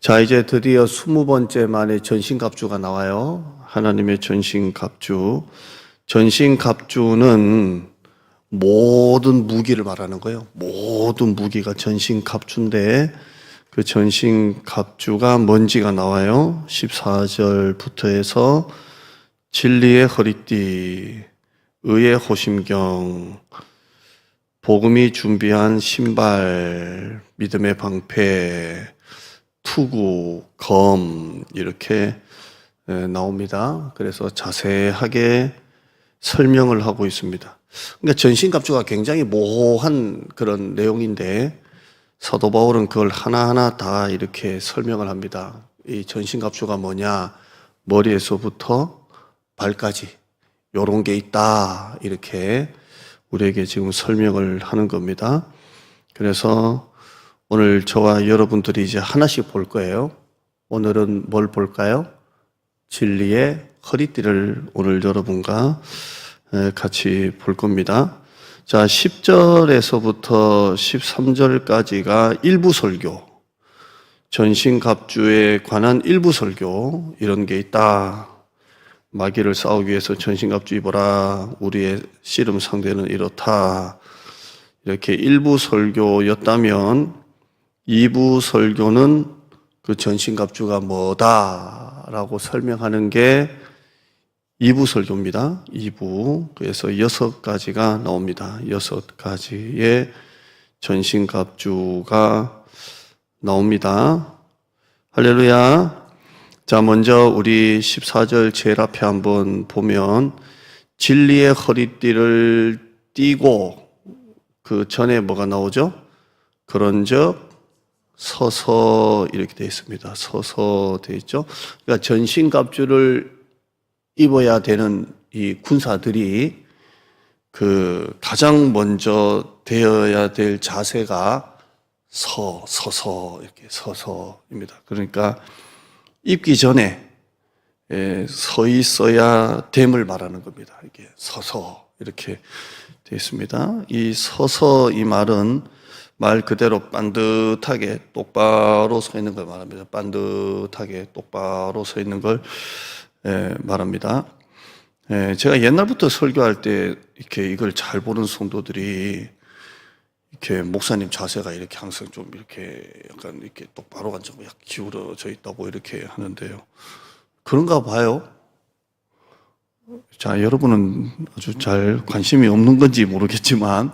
자, 이제 드디어 20번째 만에 전신갑주가 나와요. 하나님의 전신갑주. 전신갑주는 모든 무기를 말하는 거예요. 모든 무기가 전신갑주인데 그 전신갑주가 뭔지가 나와요. 14절부터 해서 진리의 허리띠, 의의 호심경, 복음이 준비한 신발, 믿음의 방패, 투구, 검 이렇게 나옵니다. 그래서 자세하게 설명을 하고 있습니다. 그러니까 전신갑주가 굉장히 모호한 그런 내용인데 사도 바울은 그걸 하나하나 다 이렇게 설명을 합니다. 이 전신갑주가 뭐냐, 머리에서부터 발까지 요런 게 있다 이렇게 우리에게 지금 설명을 하는 겁니다. 그래서 오늘 저와 여러분들이 이제 하나씩 볼 거예요. 오늘은 뭘 볼까요? 진리의 허리띠를 오늘 여러분과 같이 볼 겁니다. 자, 10절에서부터 13절까지가 일부 설교, 전신갑주에 관한 일부 설교, 이런 게 있다. 마귀를 싸우기 위해서 전신갑주 입어라. 우리의 씨름 상대는 이렇다. 이렇게 일부 설교였다면 2부 설교는 그 전신갑주가 뭐다라고 설명하는 게 2부 설교입니다. 2부. 그래서 6가지가 나옵니다. 6가지의 전신갑주가 나옵니다. 할렐루야. 자, 먼저 우리 14절 제일 앞에 한번 보면 진리의 허리띠를 띠고 그 전에 뭐가 나오죠? 그런즉 서서 이렇게 되어 있습니다. 서서 되어 있죠. 그러니까 전신갑주를 입어야 되는 이 군사들이 그 가장 먼저 되어야 될 자세가 서서 이렇게 서서입니다. 그러니까 입기 전에 서 있어야 됨을 말하는 겁니다. 이게 서서 이렇게 되어 있습니다. 이 서서 이 말은 말 그대로 반듯하게 똑바로 서 있는 걸 말합니다. 반듯하게 똑바로 서 있는 걸 말합니다. 제가 옛날부터 설교할 때 이렇게 이걸 잘 보는 성도들이 이렇게 목사님 자세가 이렇게 항상 좀 이렇게 약간 이렇게 똑바로 앉고 약간 기울어져 있다고 이렇게 하는데요. 그런가 봐요. 자, 여러분은 아주 잘 관심이 없는 건지 모르겠지만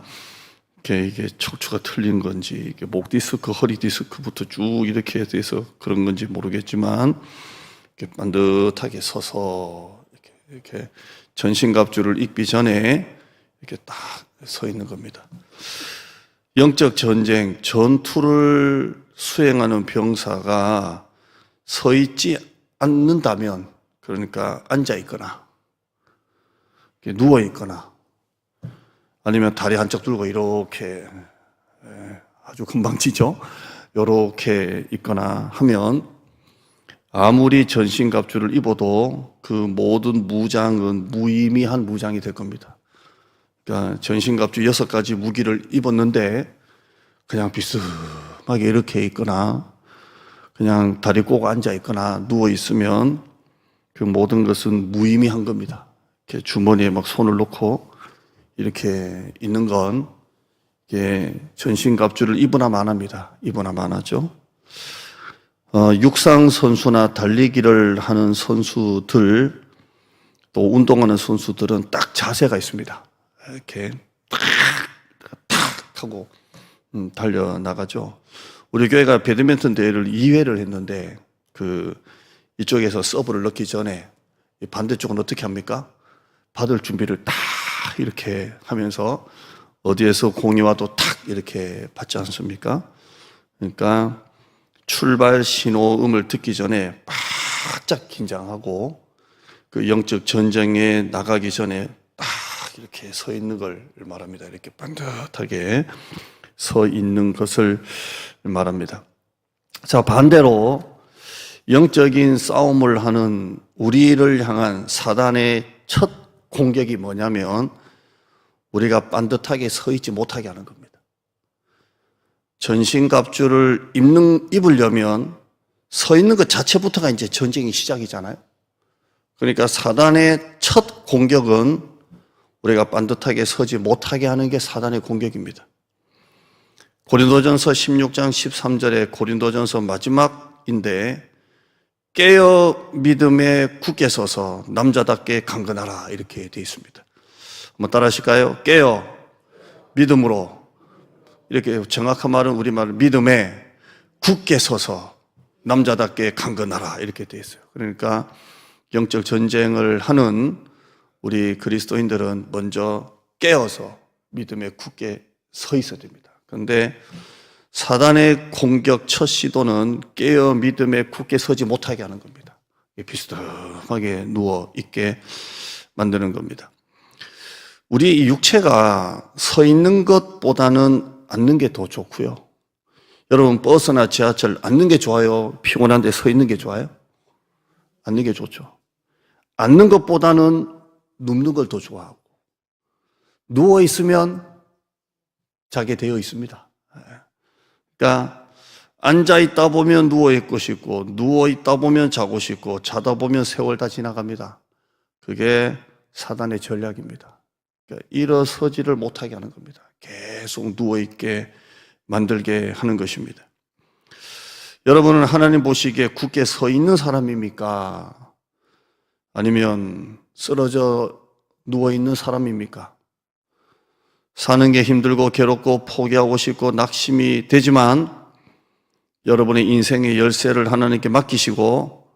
이게 척추가 틀린 건지, 이게 목 디스크, 허리 디스크부터 쭉 이렇게 돼서 그런 건지 모르겠지만, 이렇게 반듯하게 서서 이렇게 전신갑주를 입기 전에 이렇게 딱 서 있는 겁니다. 영적 전쟁, 전투를 수행하는 병사가 서 있지 않는다면, 그러니까 앉아 있거나, 누워 있거나, 아니면 다리 한쪽 들고 이렇게 아주 금방 치죠. 이렇게 있거나 하면 아무리 전신갑주를 입어도 그 모든 무장은 무의미한 무장이 될 겁니다. 그러니까 전신갑주 6가지 무기를 입었는데 그냥 비스하게 이렇게 있거나 그냥 다리 꼬고 앉아 있거나 누워 있으면 그 모든 것은 무의미한 겁니다. 이렇게 주머니에 막 손을 놓고 이렇게 있는 건 전신갑주를 입으나 마나입니다. 입으나 마나죠. 육상 선수나 달리기를 하는 선수들, 또 운동하는 선수들은 딱 자세가 있습니다. 이렇게 탁 하고 달려나가죠. 우리 교회가 배드민턴 대회를 2회를 했는데 이쪽에서 서브를 넣기 전에 반대쪽은 어떻게 합니까? 받을 준비를 딱 이렇게 하면서 어디에서 공이 와도 탁 이렇게 받지 않습니까? 그러니까 출발 신호음을 듣기 전에 바짝 긴장하고 그 영적 전쟁에 나가기 전에 딱 이렇게 서 있는 걸 말합니다. 이렇게 반듯하게 서 있는 것을 말합니다. 자, 반대로 영적인 싸움을 하는 우리를 향한 사단의 첫 공격이 뭐냐면 우리가 반듯하게 서 있지 못하게 하는 겁니다. 전신갑주를 입으려면 서 있는 것 자체부터가 이제 전쟁이 시작이잖아요. 그러니까 사단의 첫 공격은 우리가 반듯하게 서지 못하게 하는 게 사단의 공격입니다. 고린도전서 16장 13절에 고린도전서 마지막인데 깨어 믿음에 굳게 서서 남자답게 강건하라 이렇게 되어 있습니다. 한번 따라 하실까요? 깨어 믿음으로, 이렇게 정확한 말은 우리말 믿음에 굳게 서서 남자답게 강건하라 이렇게 되어 있어요. 그러니까 영적 전쟁을 하는 우리 그리스도인들은 먼저 깨어서 믿음에 굳게 서 있어야 됩니다. 그런데 사단의 공격 첫 시도는 깨어 믿음에 굳게 서지 못하게 하는 겁니다. 비스듬하게 누워 있게 만드는 겁니다. 우리 육체가 서 있는 것보다는 앉는 게 더 좋고요. 여러분 버스나 지하철 앉는 게 좋아요? 피곤한데 서 있는 게 좋아요? 앉는 게 좋죠. 앉는 것보다는 눕는 걸 더 좋아하고, 누워 있으면 자게 되어 있습니다. 그러니까 앉아 있다 보면 누워 있고 싶고, 누워 있다 보면 자고 싶고, 자다 보면 세월 다 지나갑니다. 그게 사단의 전략입니다. 그러니까 일어서지를 못하게 하는 겁니다. 계속 누워 있게 만들게 하는 것입니다. 여러분은 하나님 보시기에 굳게 서 있는 사람입니까? 아니면 쓰러져 누워 있는 사람입니까? 사는 게 힘들고 괴롭고 포기하고 싶고 낙심이 되지만 여러분의 인생의 열쇠를 하나님께 맡기시고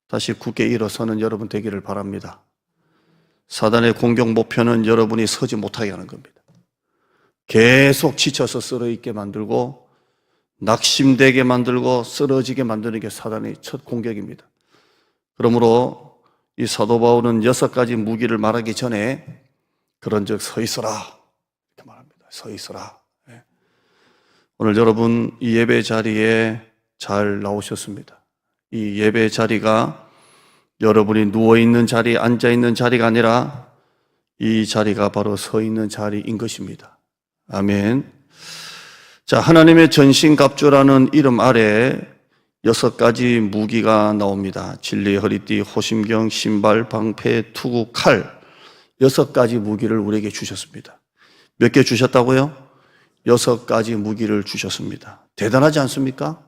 다시 굳게 일어서는 여러분 되기를 바랍니다. 사단의 공격 목표는 여러분이 서지 못하게 하는 겁니다. 계속 지쳐서 쓰러 있게 만들고 낙심되게 만들고 쓰러지게 만드는 게 사단의 첫 공격입니다. 그러므로 이 사도 바울은 6가지 무기를 말하기 전에 그런즉 서 있어라 이렇게 말합니다. 서 있어라. 오늘 여러분 이 예배 자리에 잘 나오셨습니다. 이 예배 자리가 여러분이 누워있는 자리, 앉아있는 자리가 아니라 이 자리가 바로 서 있는 자리인 것입니다. 아멘. 자, 하나님의 전신갑주라는 이름 아래 6가지 무기가 나옵니다. 진리, 허리띠, 호심경, 신발, 방패, 투구, 칼. 6가지 무기를 우리에게 주셨습니다. 몇 개 주셨다고요? 6가지 무기를 주셨습니다. 대단하지 않습니까?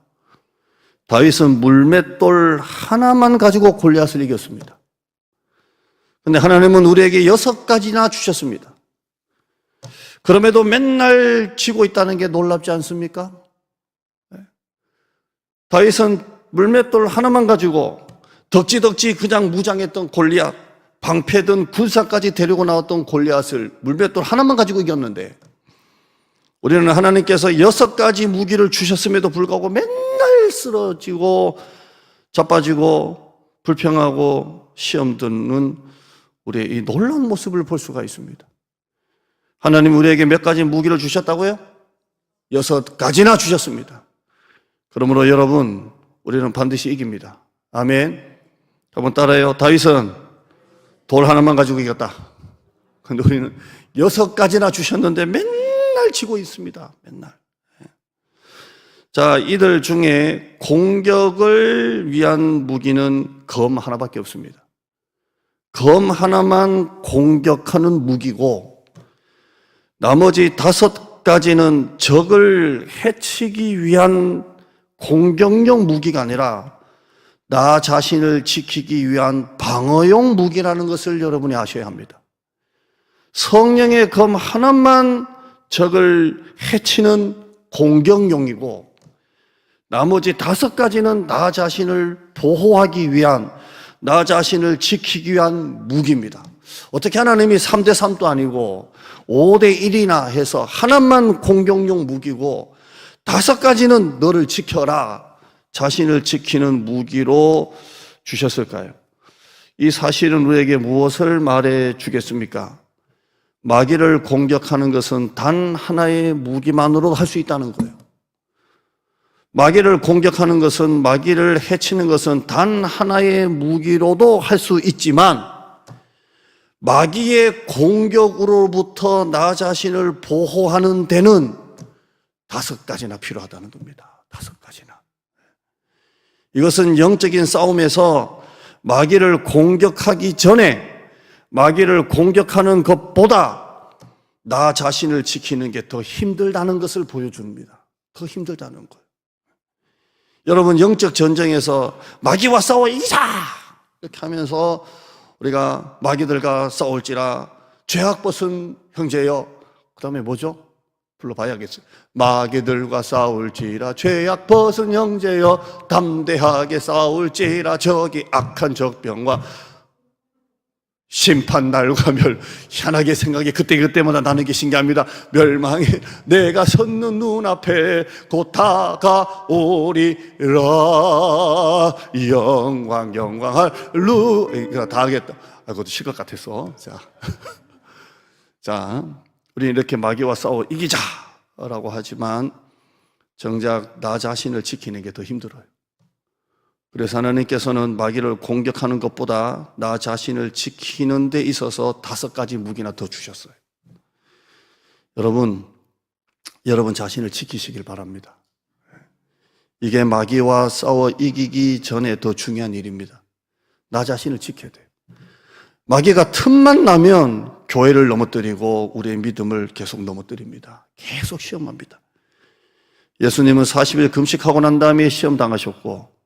다윗은 물맷돌 하나만 가지고 골리앗을 이겼습니다. 그런데 하나님은 우리에게 6가지나 주셨습니다. 그럼에도 맨날 지고 있다는 게 놀랍지 않습니까? 다윗은 물맷돌 하나만 가지고 덕지덕지 그냥 무장했던 골리앗, 방패든 군사까지 데리고 나왔던 골리앗을 물맷돌 하나만 가지고 이겼는데, 우리는 하나님께서 6가지 무기를 주셨음에도 불구하고 맨날 쓰러지고 자빠지고 불평하고 시험 듣는 우리의 이 놀라운 모습을 볼 수가 있습니다. 하나님 우리에게 몇 가지 무기를 주셨다고요? 6가지나 주셨습니다. 그러므로 여러분, 우리는 반드시 이깁니다. 아멘. 한번 따라해요. 다윗은 돌 하나만 가지고 이겼다. 그런데 우리는 6가지나 주셨는데 맨날 지고 있습니다. 맨날. 자, 이들 중에 공격을 위한 무기는 검 하나밖에 없습니다. 검 하나만 공격하는 무기고, 나머지 5가지는 적을 해치기 위한 공격용 무기가 아니라 나 자신을 지키기 위한 방어용 무기라는 것을 여러분이 아셔야 합니다. 성령의 검 하나만 적을 해치는 공격용이고, 나머지 5가지는 나 자신을 보호하기 위한, 나 자신을 지키기 위한 무기입니다. 어떻게 하나님이 3대3도 아니고 5대1이나 해서 하나만 공격용 무기고 5가지는 너를 지켜라, 자신을 지키는 무기로 주셨을까요? 이 사실은 우리에게 무엇을 말해 주겠습니까? 마귀를 공격하는 것은 단 하나의 무기만으로 할 수 있다는 거예요. 마귀를 공격하는 것은, 마귀를 해치는 것은 단 하나의 무기로도 할 수 있지만, 마귀의 공격으로부터 나 자신을 보호하는 데는 5가지나 필요하다는 겁니다. 5가지나. 이것은 영적인 싸움에서 마귀를 공격하기 전에 마귀를 공격하는 것보다 나 자신을 지키는 게 더 힘들다는 것을 보여줍니다. 더 힘들다는 거예요. 여러분, 영적 전쟁에서 마귀와 싸워 이기자! 이렇게 하면서 우리가 마귀들과 싸울지라 죄악 벗은 형제여. 그 다음에 뭐죠? 불러봐야겠어요. 마귀들과 싸울지라 죄악 벗은 형제여, 담대하게 싸울지라 저기 악한 적병과 심판 날과 희한하게 생각이 그때마다 나는 게 신기합니다. 멸망이 내가 섰는 눈앞에 곧 다가오리라. 영광 할렐루야. 다 하겠다. 그것도 쉴 것 같아서. 자, 우리는 이렇게 마귀와 싸워 이기자라고 하지만 정작 나 자신을 지키는 게 더 힘들어요. 그래서 하나님께서는 마귀를 공격하는 것보다 나 자신을 지키는 데 있어서 5가지 무기나 더 주셨어요. 여러분 자신을 지키시길 바랍니다. 이게 마귀와 싸워 이기기 전에 더 중요한 일입니다. 나 자신을 지켜야 돼요. 마귀가 틈만 나면 교회를 넘어뜨리고 우리의 믿음을 계속 넘어뜨립니다. 계속 시험합니다. 예수님은 40일 금식하고 난 다음에 시험 당하셨고,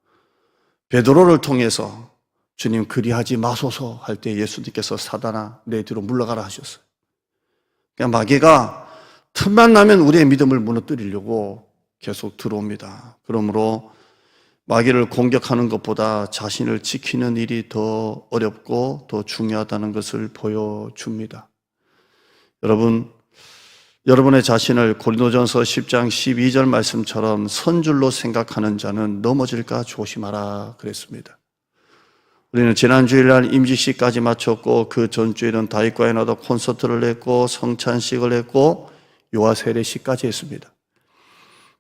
베드로를 통해서 주님 그리하지 마소서 할 때 예수님께서 사단아 내 뒤로 물러가라 하셨어요. 그러니까 마귀가 틈만 나면 우리의 믿음을 무너뜨리려고 계속 들어옵니다. 그러므로 마귀를 공격하는 것보다 자신을 지키는 일이 더 어렵고 더 중요하다는 것을 보여줍니다. 여러분의 자신을 고린도전서 10장 12절 말씀처럼 선줄로 생각하는 자는 넘어질까 조심하라 그랬습니다. 우리는 지난 주일날 임직식까지 마쳤고 그 전주일은 다윗과의 나도 콘서트를 했고 성찬식을 했고 요한 세례식까지 했습니다.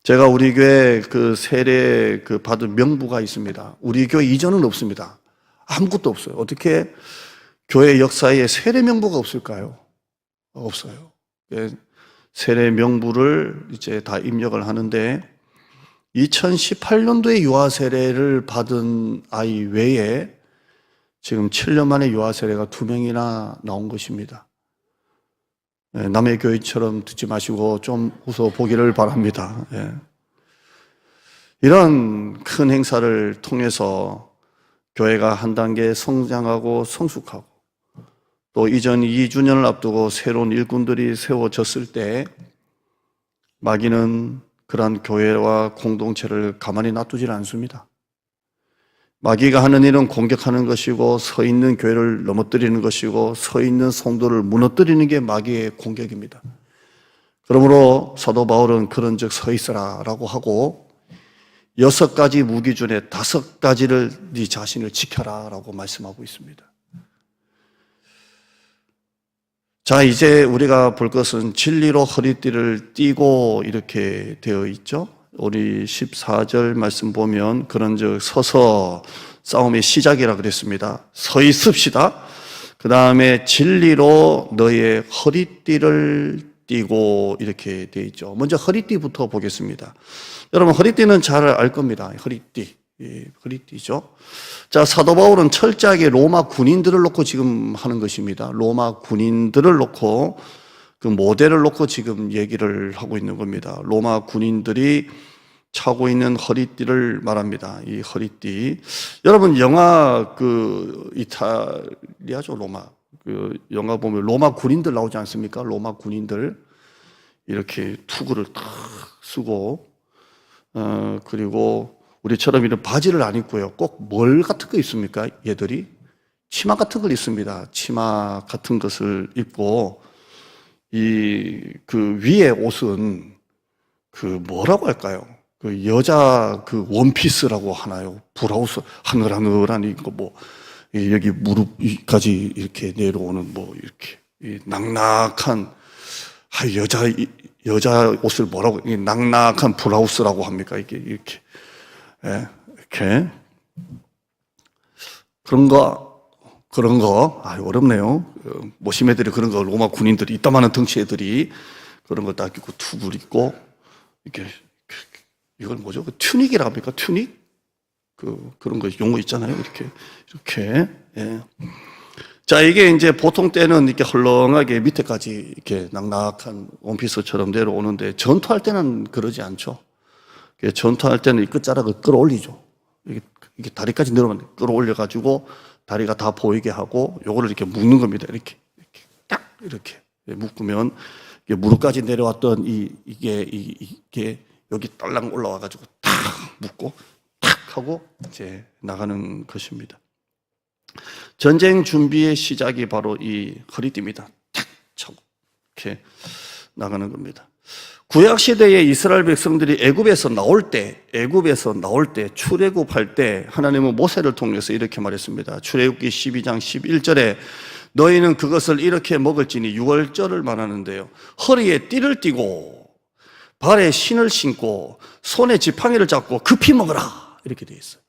제가 우리 교회 그 세례 받은 명부가 있습니다. 우리 교회 이전은 없습니다. 아무것도 없어요. 어떻게 교회 역사에 세례 명부가 없을까요? 없어요. 세례 명부를 이제 다 입력을 하는데 2018년도에 유아 세례를 받은 아이 외에 지금 7년 만에 유아 세례가 2명이나 나온 것입니다. 남의 교회처럼 듣지 마시고 좀 웃어보기를 바랍니다. 이런 큰 행사를 통해서 교회가 한 단계 성장하고 성숙하고 또 이전 2주년을 앞두고 새로운 일꾼들이 세워졌을 때 마귀는 그러한 교회와 공동체를 가만히 놔두질 않습니다. 마귀가 하는 일은 공격하는 것이고 서 있는 교회를 넘어뜨리는 것이고 서 있는 성도를 무너뜨리는 게 마귀의 공격입니다. 그러므로 사도 바울은 그런즉 서 있어라 라고 하고 6가지 무기 중에 5가지를 네 자신을 지켜라 라고 말씀하고 있습니다. 자, 이제 우리가 볼 것은 진리로 허리띠를 띠고 이렇게 되어 있죠. 우리 14절 말씀 보면 그런즉 서서 싸움의 시작이라 그랬습니다. 서 있읍시다. 그 다음에 진리로 너의 허리띠를 띠고 이렇게 되어 있죠. 먼저 허리띠부터 보겠습니다. 여러분 허리띠는 잘 알 겁니다. 허리띠죠. 자, 사도 바울은 철저하게 로마 군인들을 놓고 지금 하는 것입니다. 로마 군인들을 놓고 그 모델을 놓고 지금 얘기를 하고 있는 겁니다. 로마 군인들이 차고 있는 허리띠를 말합니다. 이 허리띠. 여러분 영화 이탈리아죠, 로마. 영화 보면 로마 군인들 나오지 않습니까? 로마 군인들 이렇게 투구를 탁 쓰고 그리고 우리처럼 이런 바지를 안 입고요. 꼭 뭘 같은 거 입습니까? 얘들이 치마 같은 걸 입습니다. 치마 같은 것을 입고 그 위에 옷은 뭐라고 할까요? 여자 원피스라고 하나요? 블라우스 하늘하늘한 이거 여기 무릎까지 이렇게 내려오는 이렇게 낙낙한 여자 옷을 뭐라고 낙낙한 블라우스라고 합니까? 이렇게 그런 거 어렵네요. 모심 애들이 그런 거 로마 군인들이 이따만한 덩치 애들이 그런 거 딱 입고 투구를 입고 이렇게 이걸 뭐죠? 튜닉이라고 합니까? 튜닉? 그런 거 용어 있잖아요. 이렇게. 예. 자, 이게 이제 보통 때는 이렇게 헐렁하게 밑에까지 이렇게 낙낙한 원피스처럼 내려오는데 전투할 때는 그러지 않죠. 전투할 때는 이 끝자락을 끌어올리죠. 이게 다리까지 내려오면 끌어올려가지고 다리가 다 보이게 하고 요거를 이렇게 묶는 겁니다. 이렇게 딱 이렇게 묶으면 이게 무릎까지 내려왔던 이게 여기 딸랑 올라와가지고 탁 묶고 탁 하고 이제 나가는 것입니다. 전쟁 준비의 시작이 바로 이 허리띠입니다. 탁 차고 이렇게 나가는 겁니다. 구약 시대의 이스라엘 백성들이 애굽에서 나올 때 출애굽할 때 하나님은 모세를 통해서 이렇게 말했습니다. 출애굽기 12장 11절에 너희는 그것을 이렇게 먹을지니 유월절을 말하는데요. 허리에 띠를 띠고 발에 신을 신고 손에 지팡이를 잡고 급히 먹어라 이렇게 돼 있어요.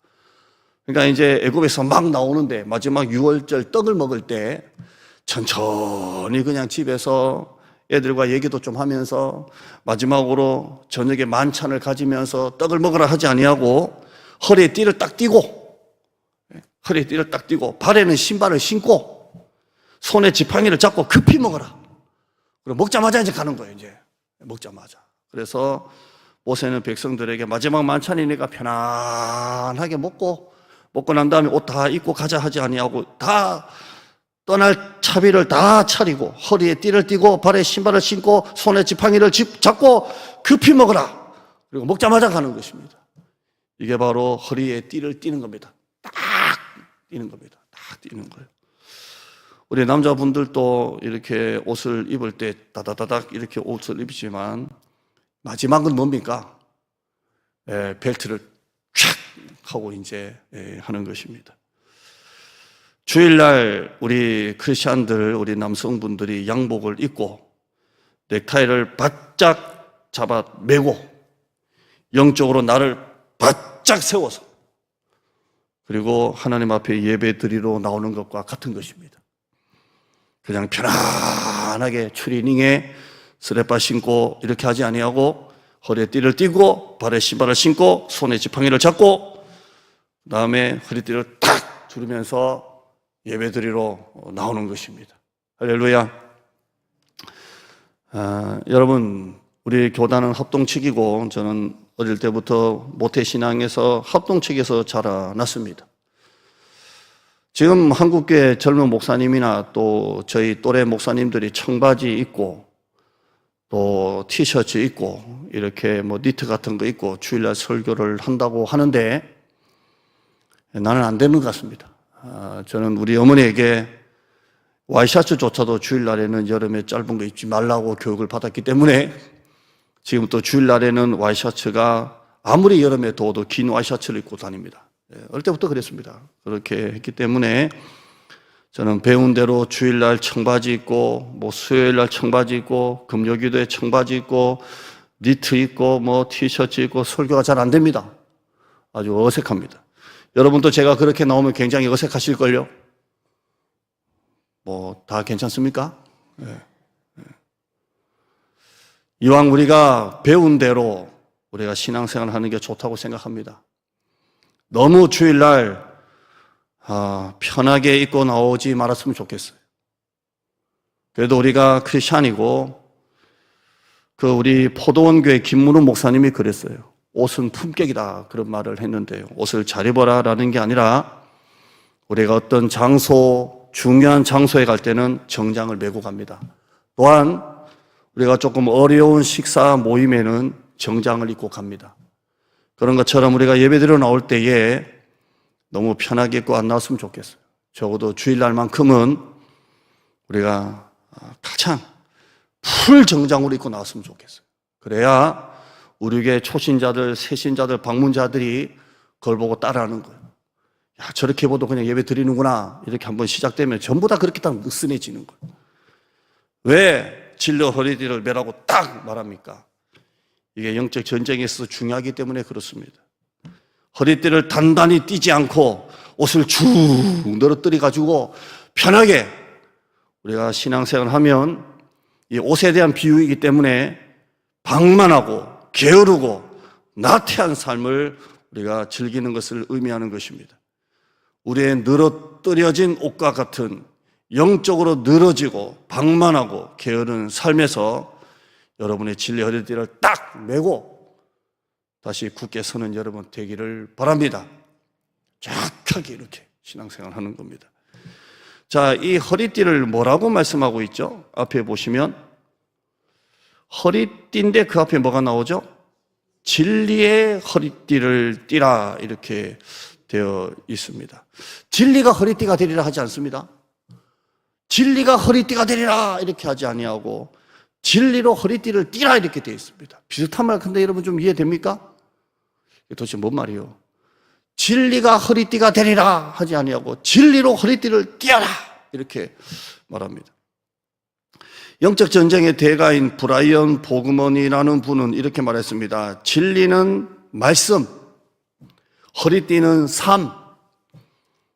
그러니까 이제 애굽에서 막 나오는데 마지막 유월절 떡을 먹을 때 천천히 그냥 집에서 애들과 얘기도 좀 하면서 마지막으로 저녁에 만찬을 가지면서 떡을 먹으라 하지 아니하고 허리에 띠를 딱 띠고 발에는 신발을 신고 손에 지팡이를 잡고 급히 먹어라. 그리고 먹자마자 이제 가는 거예요. 이제 먹자마자. 그래서 모세는 백성들에게 마지막 만찬이니까 편안하게 먹고 난 다음에 옷 다 입고 가자 하지 아니하고 다 떠날 차비를 다 차리고 허리에 띠를 띠고 발에 신발을 신고 손에 지팡이를 잡고 급히 먹어라. 그리고 먹자마자 가는 것입니다. 이게 바로 허리에 띠를 띠는 겁니다. 딱 띠는 겁니다. 딱 띠는 거예요. 우리 남자분들도 이렇게 옷을 입을 때 다다다닥 이렇게 옷을 입지만 마지막은 뭡니까? 벨트를 촥 하고 이제 하는 것입니다. 주일날 우리 크리스찬들, 우리 남성분들이 양복을 입고 넥타이를 바짝 잡아 매고 영적으로 나를 바짝 세워서 그리고 하나님 앞에 예배 드리러 나오는 것과 같은 것입니다. 그냥 편안하게 추리닝에 스레빠 신고 이렇게 하지 아니하고 허리에 띠를 띠고 발에 신발을 신고 손에 지팡이를 잡고 그다음에 허리띠를 탁 두르면서 예배드리러 나오는 것입니다. 할렐루야. 여러분, 우리 교단은 합동측이고 저는 어릴 때부터 모태신앙에서 합동측에서 자라났습니다. 지금 한국교회 젊은 목사님이나 또 저희 또래 목사님들이 청바지 입고 또 티셔츠 입고 이렇게 뭐 니트 같은 거 입고 주일날 설교를 한다고 하는데 나는 안 되는 것 같습니다. 저는 우리 어머니에게 와이셔츠조차도 주일날에는 여름에 짧은 거 입지 말라고 교육을 받았기 때문에 지금 또 주일날에는 와이셔츠가 아무리 여름에 더워도 긴 와이셔츠를 입고 다닙니다. 어릴 때부터 그랬습니다. 그렇게 했기 때문에 저는 배운 대로 주일날 청바지 입고 뭐 수요일날 청바지 입고 금요기도에 청바지 입고 니트 입고 뭐 티셔츠 입고 설교가 잘 안 됩니다. 아주 어색합니다. 여러분도 제가 그렇게 나오면 굉장히 어색하실걸요? 뭐 다 괜찮습니까? 네. 이왕 우리가 배운 대로 우리가 신앙생활을 하는 게 좋다고 생각합니다. 너무 주일날 편하게 입고 나오지 말았으면 좋겠어요. 그래도 우리가 크리스찬이고 우리 포도원교회 김문우 목사님이 그랬어요. 옷은 품격이다 그런 말을 했는데요. 옷을 잘 입어라 라는 게 아니라 우리가 어떤 중요한 장소에 갈 때는 정장을 메고 갑니다. 또한 우리가 조금 어려운 식사 모임에는 정장을 입고 갑니다. 그런 것처럼 우리가 예배드리러 나올 때에 너무 편하게 입고 안 나왔으면 좋겠어요. 적어도 주일날만큼은 우리가 가장 풀 정장으로 입고 나왔으면 좋겠어요. 그래야 우리 교회 초신자들, 새신자들, 방문자들이 그걸 보고 따라하는 거예요. 야, 저렇게 해봐도 그냥 예배 드리는구나. 이렇게 한번 시작되면 전부 다 그렇게 딱 느슨해지는 거예요. 왜 진려 허리띠를 매라고 딱 말합니까? 이게 영적 전쟁에 있어서 중요하기 때문에 그렇습니다. 허리띠를 단단히 띠지 않고 옷을 쭉 늘어뜨려가지고 편하게 우리가 신앙생활을 하면 이 옷에 대한 비유이기 때문에 방만하고 게으르고 나태한 삶을 우리가 즐기는 것을 의미하는 것입니다. 우리의 늘어뜨려진 옷과 같은 영적으로 늘어지고 방만하고 게으른 삶에서 여러분의 진리 허리띠를 딱 메고 다시 굳게 서는 여러분 되기를 바랍니다. 정확하게 이렇게 신앙생활 하는 겁니다. 자, 이 허리띠를 뭐라고 말씀하고 있죠? 앞에 보시면 허리띠인데 그 앞에 뭐가 나오죠? 진리의 허리띠를 띠라 이렇게 되어 있습니다. 진리가 허리띠가 되리라 하지 않습니다. 진리가 허리띠가 되리라 이렇게 하지 아니하고 진리로 허리띠를 띠라 이렇게 되어 있습니다. 비슷한 말 근데 여러분 좀 이해됩니까? 이게 도대체 뭔 말이에요? 진리가 허리띠가 되리라 하지 아니하고 진리로 허리띠를 띠어라 이렇게 말합니다. 영적 전쟁의 대가인 브라이언 보그먼이라는 분은 이렇게 말했습니다. 진리는 말씀, 허리띠는 삶.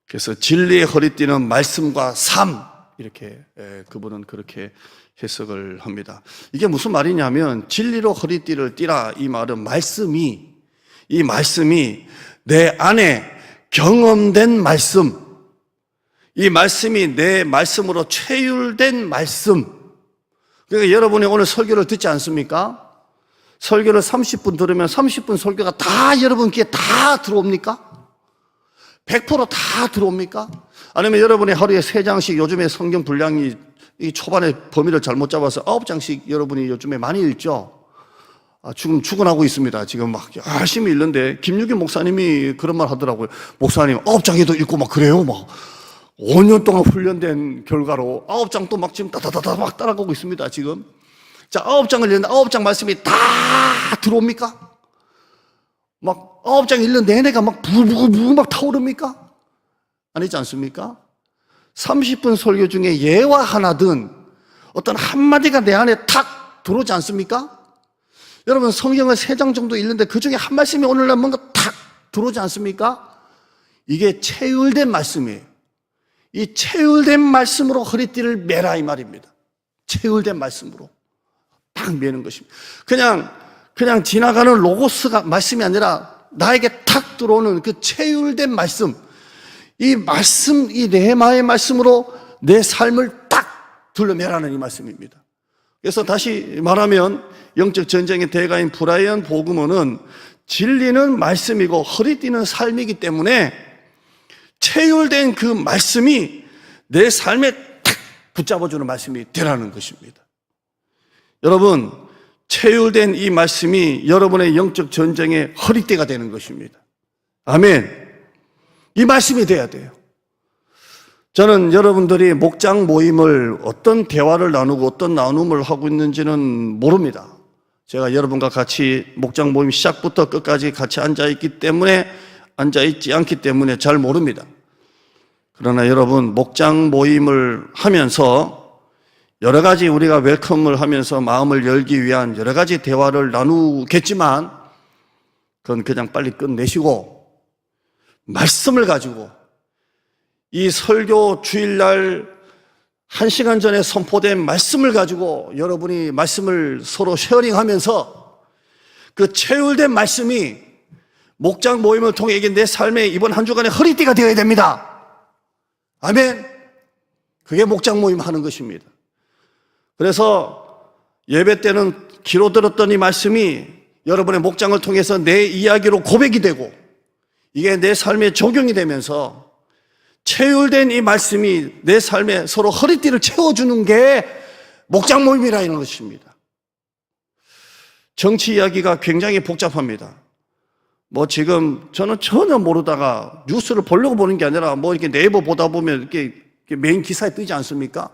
그래서 진리의 허리띠는 말씀과 삶. 이렇게 그분은 그렇게 해석을 합니다. 이게 무슨 말이냐면 진리로 허리띠를 띠라 이 말은 이 말씀이 내 안에 경험된 말씀, 이 말씀이 내 말씀으로 체휼된 말씀. 그러니까 여러분이 오늘 설교를 듣지 않습니까? 설교를 30분 들으면 30분 설교가 다 여러분 귀에 다 들어옵니까? 100%다 들어옵니까? 아니면 여러분이 하루에 3장씩 요즘에 성경 분량이 이 초반에 범위를 잘못 잡아서 9장씩 여러분이 요즘에 많이 읽죠? 지금 출근하고 있습니다. 지금 막 열심히 읽는데 김유기 목사님이 그런 말 하더라고요. 목사님 9장에도 읽고 막 그래요. 막 5년 동안 훈련된 결과로 9장 또 막 지금 따다다다 막 따라가고 있습니다. 지금. 자, 9장을 읽는데 9장 말씀이 다 들어옵니까? 막 9장 읽는 내내가 막 부글부글 막 타오릅니까? 아니지 않습니까? 30분 설교 중에 예화 하나든 어떤 한마디가 내 안에 탁 들어오지 않습니까? 여러분 성경을 3장 정도 읽는데 그 중에 한 말씀이 오늘날 뭔가 탁 들어오지 않습니까? 이게 체휼된 말씀이에요. 이 체휼된 말씀으로 허리띠를 매라 이 말입니다. 체휼된 말씀으로 딱 매는 것입니다. 그냥 지나가는 로고스가 말씀이 아니라 나에게 탁 들어오는 그 체휼된 말씀, 이 말씀, 이 레마의 말씀으로 내 삶을 딱 둘러매라는 이 말씀입니다. 그래서 다시 말하면 영적 전쟁의 대가인 브라이언 보그먼은 진리는 말씀이고 허리띠는 삶이기 때문에 체휼된 그 말씀이 내 삶에 탁 붙잡아주는 말씀이 되라는 것입니다. 여러분, 체휼된 이 말씀이 여러분의 영적 전쟁의 허리띠가 되는 것입니다. 아멘. 이 말씀이 돼야 돼요. 저는 여러분들이 목장 모임을 어떤 대화를 나누고 어떤 나눔을 하고 있는지는 모릅니다. 제가 여러분과 같이 목장 모임 시작부터 끝까지 같이 앉아있지 않기 때문에 잘 모릅니다. 그러나 여러분, 목장 모임을 하면서 여러 가지 우리가 웰컴을 하면서 마음을 열기 위한 여러 가지 대화를 나누겠지만 그건 그냥 빨리 끝내시고 말씀을 가지고 이 설교 주일날 1시간 전에 선포된 말씀을 가지고 여러분이 말씀을 서로 쉐어링하면서 그 체휼된 말씀이 목장 모임을 통해 이게 내 삶의 이번 한 주간의 허리띠가 되어야 됩니다. 아멘. 그게 목장 모임 하는 것입니다. 그래서 예배 때는 귀로 들었던 이 말씀이 여러분의 목장을 통해서 내 이야기로 고백이 되고 이게 내 삶에 적용이 되면서 체휼된 이 말씀이 내 삶에 서로 허리띠를 채워주는 게 목장 모임이라는 것입니다. 정치 이야기가 굉장히 복잡합니다. 지금 저는 전혀 모르다가 뉴스를 보려고 보는 게 아니라 이렇게 네이버 보다 보면 이렇게 메인 기사에 뜨지 않습니까?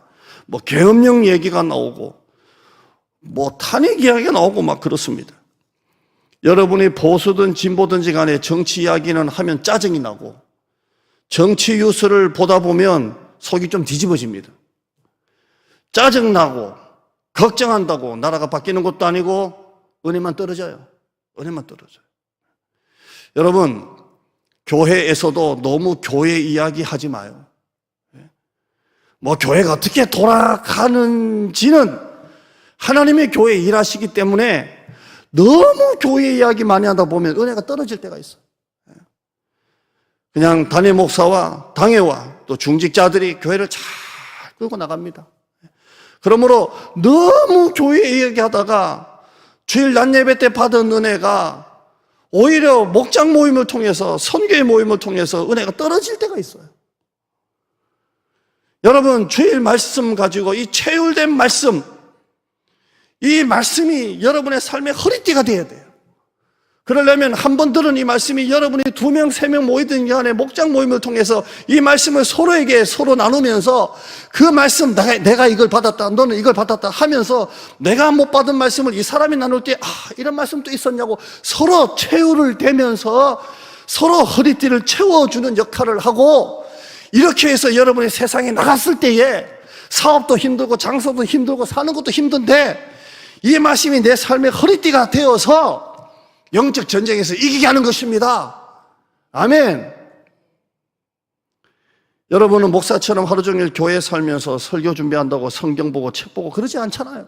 계엄령 얘기가 나오고 탄핵 이야기가 나오고 막 그렇습니다. 여러분이 보수든 진보든지 간에 정치 이야기는 하면 짜증이 나고 정치 뉴스를 보다 보면 속이 좀 뒤집어집니다. 짜증나고 걱정한다고 나라가 바뀌는 것도 아니고 은혜만 떨어져요. 은혜만 떨어져요. 여러분, 교회에서도 너무 교회 이야기 하지 마요. 교회가 어떻게 돌아가는지는 하나님의 교회 일하시기 때문에 너무 교회 이야기 많이 하다 보면 은혜가 떨어질 때가 있어요. 그냥 담임 목사와 당회와 또 중직자들이 교회를 잘 끌고 나갑니다. 그러므로 너무 교회 얘기하다가 주일 낮 예배 때 받은 은혜가 오히려 목장 모임을 통해서 선교의 모임을 통해서 은혜가 떨어질 때가 있어요. 여러분, 주일 말씀 가지고 이 체휼된 말씀, 이 말씀이 여러분의 삶의 허리띠가 되어야 돼요. 그러려면 한 번 들은 이 말씀이 여러분이 2명, 3명 모이든 간에 목장 모임을 통해서 이 말씀을 서로 나누면서 그 말씀, 내가 이걸 받았다, 너는 이걸 받았다 하면서 내가 못 받은 말씀을 이 사람이 나눌 때, 이런 말씀도 있었냐고 서로 체휼을 대면서 서로 허리띠를 채워주는 역할을 하고, 이렇게 해서 여러분이 세상에 나갔을 때에 사업도 힘들고 장사도 힘들고 사는 것도 힘든데 이 말씀이 내 삶의 허리띠가 되어서 영적 전쟁에서 이기게 하는 것입니다. 아멘. 여러분은 목사처럼 하루 종일 교회에 살면서 설교 준비한다고 성경 보고 책 보고 그러지 않잖아요.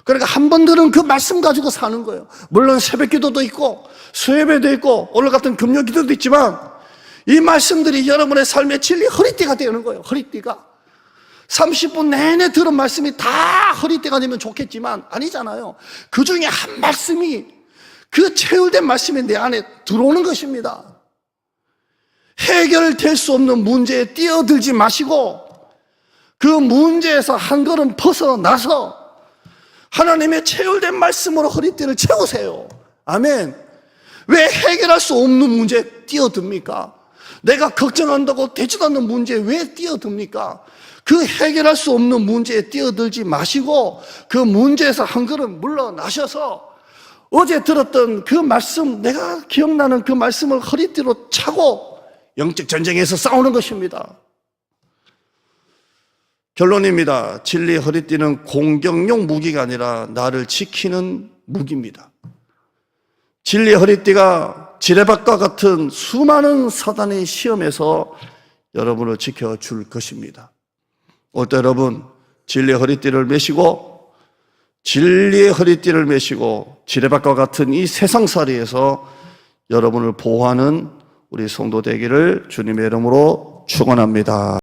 그러니까 한 번 들은 그 말씀 가지고 사는 거예요. 물론 새벽 기도도 있고 수요예배도 있고 오늘 같은 금요 기도도 있지만 이 말씀들이 여러분의 삶의 진리 허리띠가 되는 거예요. 허리띠가 30분 내내 들은 말씀이 다 허리띠가 되면 좋겠지만 아니잖아요. 그 중에 한 말씀이, 그 체휼된 말씀이 내 안에 들어오는 것입니다. 해결될 수 없는 문제에 뛰어들지 마시고 그 문제에서 한 걸음 벗어나서 하나님의 체휼된 말씀으로 허리띠를 채우세요. 아멘. 왜 해결할 수 없는 문제에 뛰어듭니까? 내가 걱정한다고 되지도 않는 문제에 왜 뛰어듭니까? 그 해결할 수 없는 문제에 뛰어들지 마시고 그 문제에서 한 걸음 물러나셔서 어제 들었던 그 말씀, 내가 기억나는 그 말씀을 허리띠로 차고 영적 전쟁에서 싸우는 것입니다. 결론입니다. 진리의 허리띠는 공격용 무기가 아니라 나를 지키는 무기입니다. 진리의 허리띠가 지뢰밭과 같은 수많은 사단의 시험에서 여러분을 지켜줄 것입니다. 어때 여러분, 진리의 허리띠를 메시고 진리의 허리띠를 메시고 지뢰밭과 같은 이 세상살이에서 여러분을 보호하는 우리 성도 되기를 주님의 이름으로 축원합니다.